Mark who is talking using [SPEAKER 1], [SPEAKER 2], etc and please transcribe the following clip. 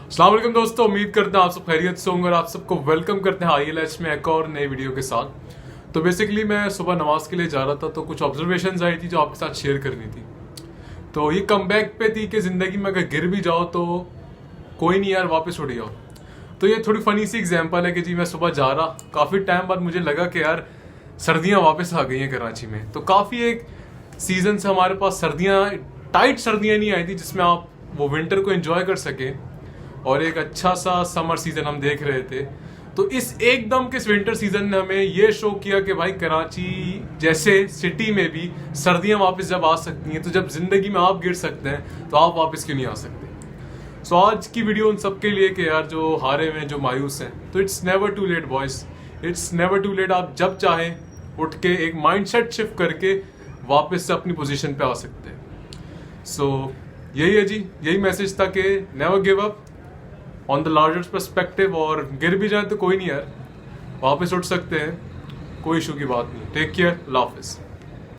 [SPEAKER 1] अस्सलाम वालेकुम दोस्तों, उम्मीद करते हैं आप सब खैरियत से होंगे और आप सबको वेलकम करते हैं IELTS में एक और नए वीडियो के साथ। तो बेसिकली मैं सुबह नमाज के लिए जा रहा था तो कुछ ऑब्जर्वेशंस आई थी जो आपके साथ शेयर करनी थी। तो ये कमबैक पे थी कि ज़िंदगी में अगर गिर भी जाओ तो कोई नहीं यार, वापस उठ जाओ। तो ये थोड़ी फनी सी एग्जाम्पल है कि जी मैं सुबह जा रहा, काफ़ी टाइम बाद मुझे लगा कि यार सर्दियाँ वापस आ गई हैं कराची में। तो काफ़ी एक सीज़न से हमारे पास सर्दियाँ, टाइट सर्दियाँ नहीं आई थी जिसमें आप वो विंटर को एंजॉय कर सके और एक अच्छा सा समर सीजन हम देख रहे थे। तो इस एकदम के विंटर सीजन ने हमें ये शो किया कि भाई कराची जैसे सिटी में भी सर्दियां वापस जब आ सकती हैं, तो जब जिंदगी में आप गिर सकते हैं तो आप वापस क्यों नहीं आ सकते। सो आज की वीडियो उन सबके लिए कि यार जो हारे हुए हैं, जो मायूस हैं, तो it's never too late boys, it's never too late. आप जब चाहें उठ के एक माइंडसेट शिफ्ट करके वापस से अपनी पोजीशन पे आ सकते हैं। सो यही है जी, यही मैसेज था कि never give up on the larger perspective. और गिर भी जाए तो कोई नहीं यार, वापस उठ सकते हैं, कोई इशू की बात नहीं। टेक केयर, अल्लाह हाफिज़।